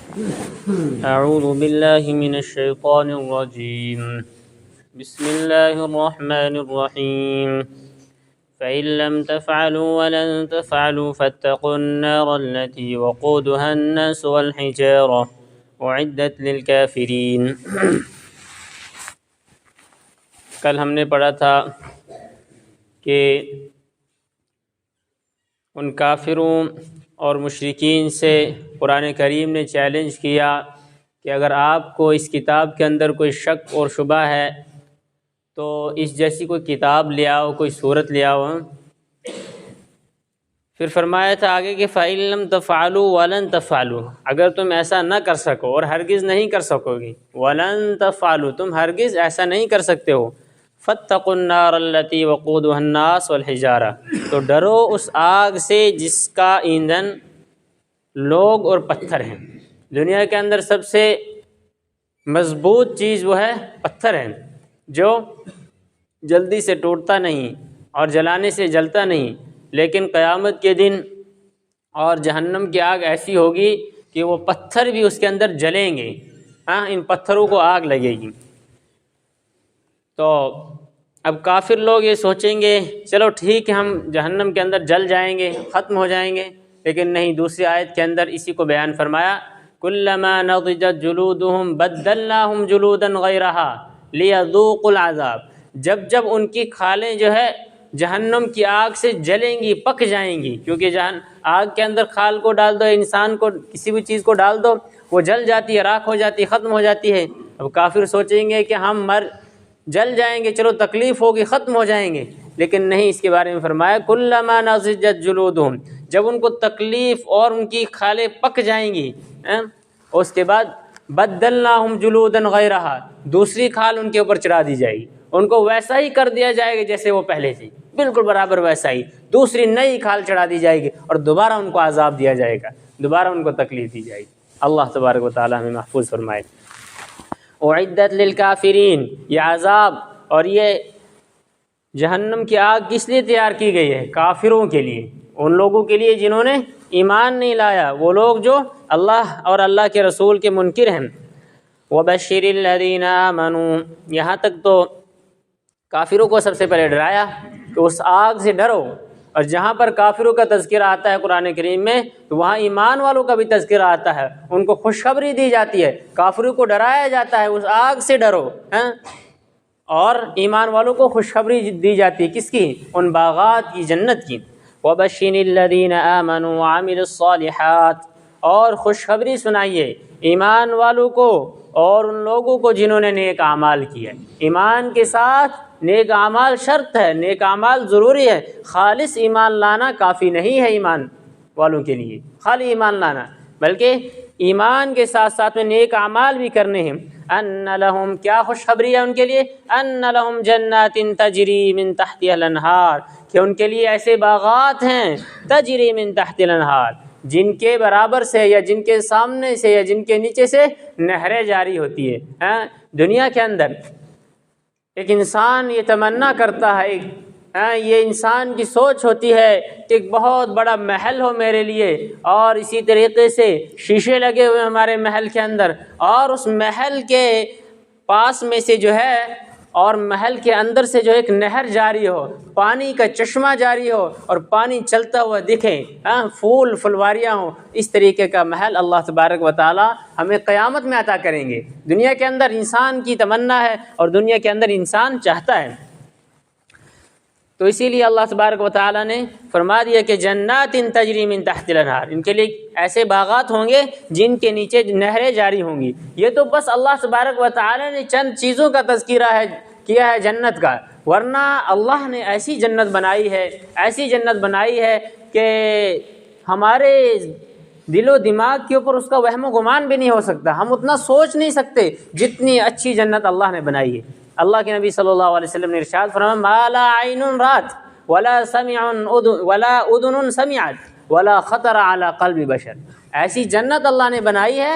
اعوذ باللہ من الشیطان الرجیم بسم اللہ الرحمن الرحیم فإن لم تفعلوا ولن تفعلوا فاتقوا النار التي وقودها الناس والحجارة أعدت للكافرين۔ کل ہم نے پڑھا تھا کہ ان کافروں اور مشرکین سے قرآن کریم نے چیلنج کیا کہ اگر آپ کو اس کتاب کے اندر کوئی شک اور شبہ ہے تو اس جیسی کوئی کتاب لے آؤ، کوئی صورت لے آؤ۔ پھر فرمایا تھا آگے کہ فَإِن لَمْ تَفْعَلُوا وَلَن تَفْعَلُوا، اگر تم ایسا نہ کر سکو اور ہرگز نہیں کر سکو گی، وَلَن تَفْعَلُوا، تم ہرگز ایسا نہیں کر سکتے ہو، فَاتَّقُوا النَّارَ الَّتِي وَقُودُهَا النَّاسُ وَالْحِجَارَةُ، تو ڈرو اس آگ سے جس کا ایندھن لوگ اور پتھر ہیں۔ دنیا کے اندر سب سے مضبوط چیز وہ ہے پتھر ہے، جو جلدی سے ٹوٹتا نہیں اور جلانے سے جلتا نہیں، لیکن قیامت کے دن اور جہنم کی آگ ایسی ہوگی کہ وہ پتھر بھی اس کے اندر جلیں گے، ان پتھروں کو آگ لگے گی۔ تو اب کافر لوگ یہ سوچیں گے چلو ٹھیک ہے ہم جہنم کے اندر جل جائیں گے، ختم ہو جائیں گے، لیکن نہیں، دوسری آیت کے اندر اسی کو بیان فرمایا کلما نضجت جلودہم بدلناہم جلودا غیرہا لیذوقوا العذاب، جب جب ان کی کھالیں جو ہے جہنم کی آگ سے جلیں گی، پک جائیں گی، کیونکہ آگ کے اندر کھال کو ڈال دو، انسان کو کسی بھی چیز کو ڈال دو، وہ جل جاتی ہے، راکھ ہو جاتی ہے، ختم ہو جاتی ہے۔ اب کافر سوچیں گے کہ ہم جل جائیں گے، چلو تکلیف ہوگی، ختم ہو جائیں گے، لیکن نہیں، اس کے بارے میں فرمایا کلما نضجت جلودہم، جب ان کو تکلیف اور ان کی کھالیں پک جائیں گی، اس کے بعد بدلناہم جلودا غیرہا، دوسری کھال ان کے اوپر چڑھا دی جائے گی، ان کو ویسا ہی کر دیا جائے گا جیسے وہ پہلے تھی، بالکل برابر ویسا ہی، دوسری نئی کھال چڑھا دی جائے گی اور دوبارہ ان کو عذاب دیا جائے گا، دوبارہ ان کو تکلیف دی جائے گی۔ اللہ تبارک و تعالی ہمیں محفوظ فرمائے۔ اعدت للکافرین، یہ عذاب اور یہ جہنم کی آگ کس لیے تیار کی گئی ہے؟ کافروں کے لیے، ان لوگوں کے لیے جنہوں نے ایمان نہیں لایا، وہ لوگ جو اللہ اور اللہ کے رسول کے منکر ہیں۔ وَبَشِّرِ الَّذِينَ آمَنُوا، یہاں تک تو کافروں کو سب سے پہلے ڈرایا کہ اس آگ سے ڈرو، اور جہاں پر کافروں کا تذکرہ آتا ہے قرآن کریم میں تو وہاں ایمان والوں کا بھی تذکرہ آتا ہے، ان کو خوشخبری دی جاتی ہے، کافروں کو ڈرایا جاتا ہے اس آگ سے ڈرو، اور ایمان والوں کو خوشخبری دی جاتی ہے کس کی؟ ان باغات کی، جنت کی۔ وَبَشِّرِ الَّذِينَ آمَنُوا وَعَمِلُوا الصَّالِحَاتِ، اور خوشخبری سنائیے ایمان والوں کو اور ان لوگوں کو جنہوں نے نیک اعمال کیے۔ ایمان کے ساتھ نیک اعمال شرط ہے، نیک اعمال ضروری ہے، خالص ایمان لانا کافی نہیں ہے ایمان والوں کے لیے، خالی ایمان لانا، بلکہ ایمان کے ساتھ ساتھ میں نیک اعمال بھی کرنے ہیں۔ ان لہم، کیا خوشخبری ہے ان کے لیے؟ ان لہم جنات تجری من تحتها الانہار، کہ ان کے لیے ایسے باغات ہیں تجری من تحت الانہار، جن کے برابر سے یا جن کے سامنے سے یا جن کے نیچے سے نہریں جاری ہوتی ہے۔ دنیا کے اندر ایک انسان یہ تمنا کرتا ہے، یہ انسان کی سوچ ہوتی ہے کہ ایک بہت بڑا محل ہو میرے لیے، اور اسی طریقے سے شیشے لگے ہوئے ہمارے محل کے اندر، اور اس محل کے پاس میں سے جو ہے اور محل کے اندر سے جو ایک نہر جاری ہو، پانی کا چشمہ جاری ہو اور پانی چلتا ہوا دکھے، پھول پھلواریاں ہوں، اس طریقے کا محل اللہ تبارک و تعالی ہمیں قیامت میں عطا کریں گے۔ دنیا کے اندر انسان کی تمنا ہے اور دنیا کے اندر انسان چاہتا ہے، تو اسی لیے اللہ تبارک و تعالی نے فرما دیا کہ جنات تجری من تحت الانہار، ان کے لیے ایسے باغات ہوں گے جن کے نیچے نہریں جاری ہوں گی۔ یہ تو بس اللہ تبارک و تعالی نے چند چیزوں کا تذکرہ کیا ہے جنت کا، ورنہ اللہ نے ایسی جنت بنائی ہے، ایسی جنت بنائی ہے کہ ہمارے دل و دماغ کے اوپر اس کا وہم و گمان بھی نہیں ہو سکتا، ہم اتنا سوچ نہیں سکتے جتنی اچھی جنت اللہ نے بنائی ہے۔ اللہ کے نبی صلی اللہ علیہ وسلم نے ارشاد فرمایا ما لا عین رات ولا اذن سمعت ولا خطر علی قلب بشر، ایسی جنت اللہ نے بنائی ہے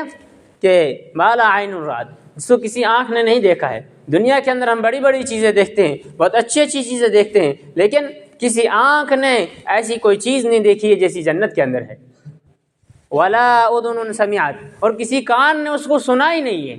کہ ما لا عین رات، جس کو کسی آنکھ نے نہیں دیکھا ہے۔ دنیا کے اندر ہم بڑی بڑی چیزیں دیکھتے ہیں، بہت اچھی اچھی چیزیں دیکھتے ہیں، لیکن کسی آنکھ نے ایسی کوئی چیز نہیں دیکھی ہے جیسی جنت کے اندر ہے۔ ولا اذن سمعت، اور کسی کان نے اس کو سنا ہی نہیں ہے۔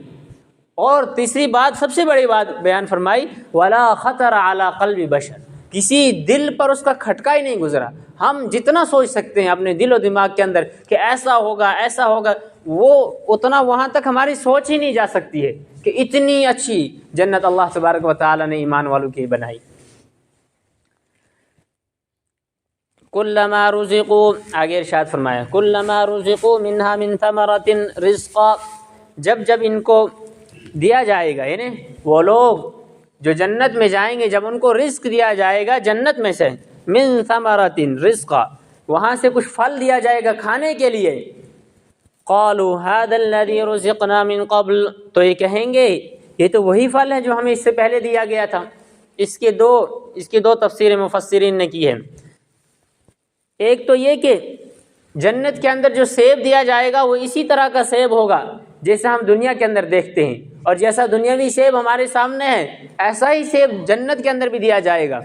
اور تیسری بات، سب سے بڑی بات بیان فرمائی، ولا خطر علی قلب بشر، کسی دل پر اس کا کھٹکا ہی نہیں گزرا۔ ہم جتنا سوچ سکتے ہیں اپنے دل و دماغ کے اندر کہ ایسا ہوگا ایسا ہوگا، وہ اتنا وہاں تک ہماری سوچ ہی نہیں جا سکتی ہے کہ اتنی اچھی جنت اللہ تبارک و تعالی نے ایمان والوں کی بنائی۔ کلما رزقوا، آگے ارشاد فرمایا، کلما رزقوا منها من ثمرۃ رزقا، جب ان کو دیا جائے گا، یعنی وہ لوگ جو جنت میں جائیں گے، جب ان کو رزق دیا جائے گا جنت میں سے، من ثمرۃ رزقا، وہاں سے کچھ پھل دیا جائے گا کھانے کے لیے، قالوا هذا الذي رزقنا من قبل، تو یہ کہیں گے یہ تو وہی پھل ہے جو ہمیں اس سے پہلے دیا گیا تھا۔ اس کی دو تفسیر مفسرین نے کی ہے۔ ایک تو یہ کہ جنت کے اندر جو سیب دیا جائے گا وہ اسی طرح کا سیب ہوگا جیسا ہم دنیا کے اندر دیکھتے ہیں، اور جیسا دنیاوی سیب ہمارے سامنے ہے ایسا ہی سیب جنت کے اندر بھی دیا جائے گا۔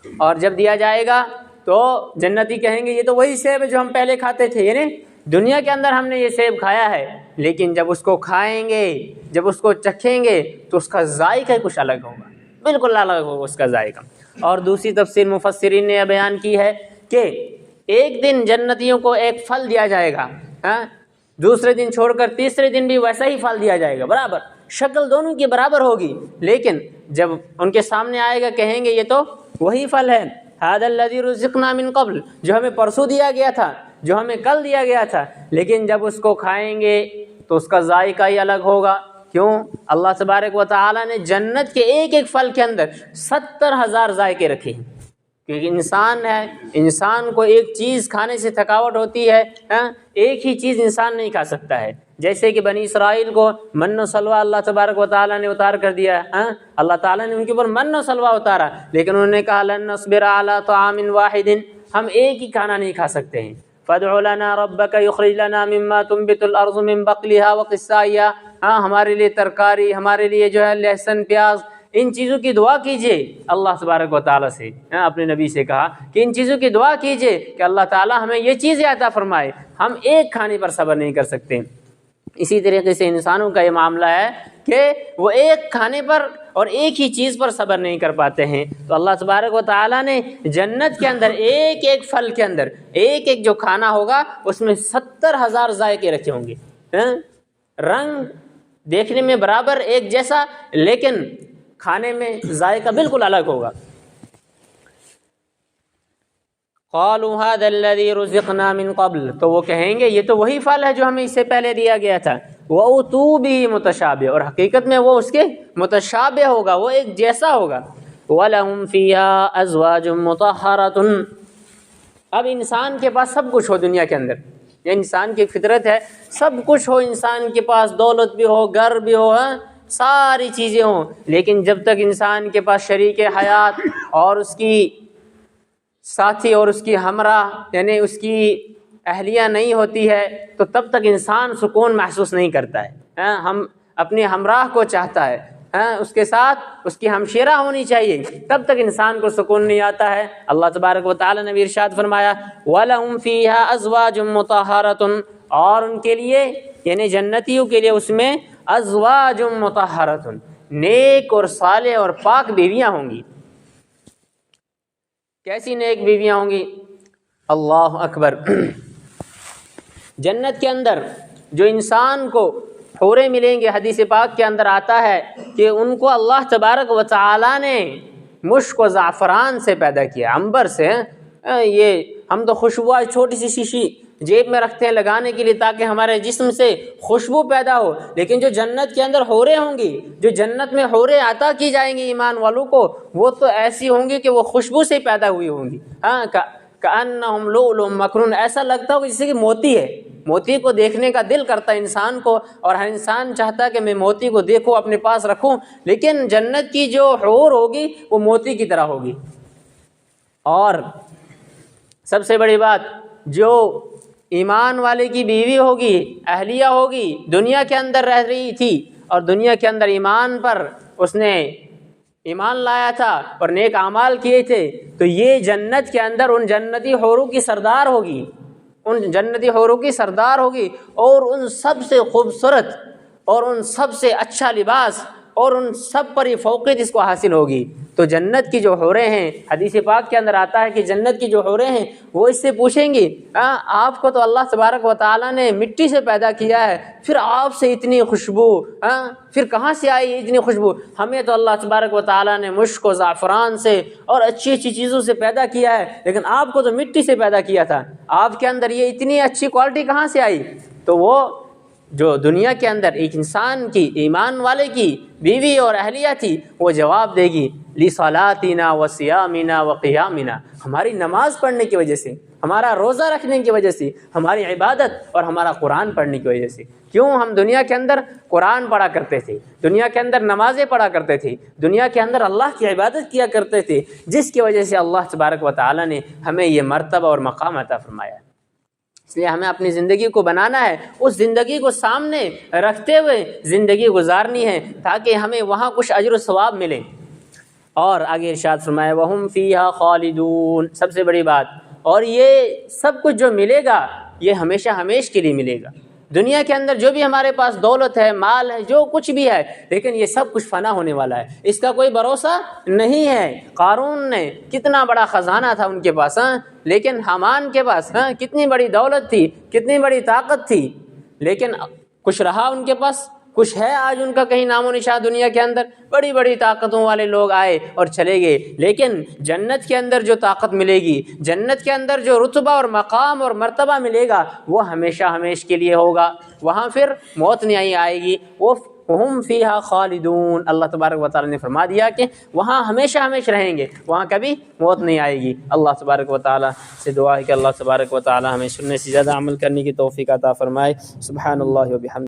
اور جب دیا جائے گا تو جنتی کہیں گے یہ تو وہی سیب ہے جو ہم پہلے کھاتے تھے، یعنی دنیا کے اندر ہم نے یہ سیب کھایا ہے، لیکن جب اس کو کھائیں گے، جب اس کو چکھیں گے تو اس کا ذائقہ کچھ الگ ہوگا، بالکل الگ ہوگا اس کا ذائقہ۔ اور دوسری تفسیر مفسرین نے بیان کی ہے کہ ایک دن جنتیوں کو ایک پھل دیا جائے گا، دوسرے دن چھوڑ کر تیسرے دن بھی ویسا ہی پھل دیا جائے گا، برابر شکل دونوں کی برابر ہوگی، لیکن جب ان کے سامنے آئے گا کہیں گے یہ تو وہی پھل ہے، هذا الذي رزقنا من قبل، جو ہمیں پرسوں دیا گیا تھا، جو ہمیں کل دیا گیا تھا، لیکن جب اس کو کھائیں گے تو اس کا ذائقہ ہی الگ ہوگا۔ کیوں؟ اللہ تبارک و تعالیٰ نے جنت کے ایک ایک پھل کے اندر 70,000 ذائقے رکھے ہیں، کیونکہ انسان ہے، انسان کو ایک چیز کھانے سے تھکاوٹ ہوتی ہے، ایک ہی چیز انسان نہیں کھا سکتا ہے۔ جیسے کہ بنی اسرائیل کو من و سلوہ اللہ تبارک و تعالیٰ نے اتار کر دیا، اللہ تعالیٰ نے ان کے اوپر من و سلوہ اتارا، لیکن انہوں نے کہا لن نصبر علی طعام واحد، ہم ایک ہی کھانا نہیں کھا سکتے ہیں۔ فادع لنا ربک یخرج لنا مما تنبت الارض من بقلها وقثائها، ہمارے لیے ترکاری، ہمارے لیے جو ہے لہسن پیاز، ان چیزوں کی دعا کیجئے اللہ تبارک و تعالیٰ سے، اپنے نبی سے کہا کہ ان چیزوں کی دعا کیجئے کہ اللہ تعالیٰ ہمیں یہ چیزیں عطا فرمائے، ہم ایک کھانے پر صبر نہیں کر سکتے۔ اسی طریقے سے انسانوں کا یہ معاملہ ہے کہ وہ ایک کھانے پر اور ایک ہی چیز پر صبر نہیں کر پاتے ہیں، تو اللہ تبارک و تعالیٰ نے جنت کے اندر ایک ایک پھل کے اندر ایک ایک جو کھانا ہوگا اس میں 70,000 ذائقے رکھے ہوں گے، رنگ دیکھنے میں برابر ایک جیسا، لیکن کھانے میں ذائقہ بالکل الگ ہوگا۔ قالوا هذا الذي رزقنا من قبل، تو وہ کہیں گے یہ تو وہی پھل ہے جو ہمیں اس سے پہلے دیا گیا تھا، وَأُتُوا بِهِ متشابہ، اور حقیقت میں وہ اس کے متشابہ ہوگا، وہ ایک جیسا ہوگا۔ وَلَهُمْ فِيهَا أَزْوَاجٌ مُطَهَّرَةٌ، اب انسان کے پاس سب کچھ ہو دنیا کے اندر، یہ انسان کی فطرت ہے، سب کچھ ہو، انسان کے پاس دولت بھی ہو، گھر بھی ہو، ساری چیزیں ہوں، لیکن جب تک انسان کے پاس شریک حیات اور اس کی ساتھی اور اس کی ہمراہ یعنی اس کی اہلیہ نہیں ہوتی ہے تو تب تک انسان سکون محسوس نہیں کرتا ہے۔ ہم اپنے ہمراہ کو چاہتا ہے، اس کے ساتھ اس کی ہمشیرہ ہونی چاہیے، تب تک انسان کو سکون نہیں آتا ہے۔ اللہ تبارک و تعالی نے بھی ارشاد فرمایا وَلَهُمْ فِيهَا أَزْوَاجٌ مُطَهَّرَةٌ، اور ان کے لیے یعنی جنتیوں کے لیے اس میں ازواج مطہرۃ، نیک اور صالح اور پاک بیویاں ہوں گی۔ کیسی نیک بیویاں ہوں گی؟ اللہ اکبر، جنت کے اندر جو انسان کو حوریں ملیں گے، حدیث پاک کے اندر آتا ہے کہ ان کو اللہ تبارک و تعالی نے مشک و زعفران سے پیدا کیا، عنبر سے۔ یہ ہم تو خوشبو چھوٹی سی شیشی جیب میں رکھتے ہیں لگانے کے لیے تاکہ ہمارے جسم سے خوشبو پیدا ہو، لیکن جو جنت کے اندر حوریں ہوں گی، جو جنت میں حوریں عطا کی جائیں گی ایمان والوں کو، وہ تو ایسی ہوں گی کہ وہ خوشبو سے پیدا ہوئی ہوں گی۔ کأنہم لؤلؤ مکنون، ایسا لگتا ہو جیسے کہ موتی ہے، موتی کو دیکھنے کا دل کرتا ہے انسان کو، اور ہر انسان چاہتا ہے کہ میں موتی کو دیکھوں، اپنے پاس رکھوں، لیکن جنت کی جو حور ہوگی وہ موتی کی طرح ہوگی۔ اور سب سے بڑی بات، جو ایمان والے کی بیوی ہوگی، اہلیہ ہوگی، دنیا کے اندر رہ رہی تھی اور دنیا کے اندر ایمان پر اس نے ایمان لایا تھا اور نیک اعمال کیے تھے، تو یہ جنت کے اندر ان جنتی حوروں کی سردار ہوگی، ان جنتی حوروں کی سردار ہوگی، اور ان سب سے خوبصورت اور ان سب سے اچھا لباس اور ان سب پر یہ فوقیت اس کو حاصل ہوگی۔ تو جنت کی جو حوریں ہیں، حدیث پاک کے اندر آتا ہے کہ جنت کی جو حوریں ہیں وہ اس سے پوچھیں گی آپ کو تو اللہ تبارک و تعالیٰ نے مٹی سے پیدا کیا ہے، پھر آپ سے اتنی خوشبو پھر کہاں سے آئی اتنی خوشبو؟ ہمیں تو اللہ تبارک و تعالیٰ نے مشک و زعفران سے اور اچھی اچھی چیزوں سے پیدا کیا ہے، لیکن آپ کو تو مٹی سے پیدا کیا تھا، آپ کے اندر یہ اتنی اچھی کوالٹی کہاں سے آئی؟ تو وہ جو دنیا کے اندر ایک انسان کی، ایمان والے کی بیوی اور اہلیہ تھی، وہ جواب دے گی لِصَلَاتِنَا وَصِيَامِنَا وَقِيَامِنَا، ہماری نماز پڑھنے کی وجہ سے، ہمارا روزہ رکھنے کی وجہ سے، ہماری عبادت اور ہمارا قرآن پڑھنے کی وجہ سے۔ کیوں ہم دنیا کے اندر قرآن پڑھا کرتے تھے، دنیا کے اندر نمازیں پڑھا کرتے تھے، دنیا کے اندر اللہ کی عبادت کیا کرتے تھے، جس کی وجہ سے اللہ تبارک و تعالیٰ نے ہمیں یہ مرتبہ اور مقام عطا فرمایا۔ اس لیے ہمیں اپنی زندگی کو بنانا ہے، اس زندگی کو سامنے رکھتے ہوئے زندگی گزارنی ہے تاکہ ہمیں وہاں کچھ اجر و ثواب ملے۔ اور آگے ارشاد فرمایا وَهُمْ فِيهَا خَالِدُونَ، سب سے بڑی بات، اور یہ سب کچھ جو ملے گا یہ ہمیشہ ہمیش کے لیے ملے گا۔ دنیا کے اندر جو بھی ہمارے پاس دولت ہے، مال ہے، جو کچھ بھی ہے، لیکن یہ سب کچھ فنا ہونے والا ہے، اس کا کوئی بھروسہ نہیں ہے۔ قارون نے کتنا بڑا خزانہ تھا ان کے پاس، لیکن حامان کے پاس کتنی بڑی دولت تھی، کتنی بڑی طاقت تھی، لیکن کچھ رہا ان کے پاس؟ کچھ ہے آج ان کا کہیں نام و نشان دنیا کے اندر؟ بڑی بڑی طاقتوں والے لوگ آئے اور چلے گئے، لیکن جنت کے اندر جو طاقت ملے گی، جنت کے اندر جو رتبہ اور مقام اور مرتبہ ملے گا، وہ ہمیشہ ہمیش کے لیے ہوگا۔ وہاں پھر موت نہیں آئے گی، وہ وَهُمْ فِيهَا خَالِدُونَ، اللہ تبارک و تعالیٰ نے فرما دیا کہ وہاں ہمیشہ ہمیش رہیں گے، وہاں کبھی موت نہیں آئے گی۔ اللہ تبارک و تعالیٰ سے دعا ہے کہ اللہ تبارک و تعالیٰ ہمیں سننے سے زیادہ عمل کرنے کی توفیق عطا فرمائے۔ سبحان اللہ و بحمدہ۔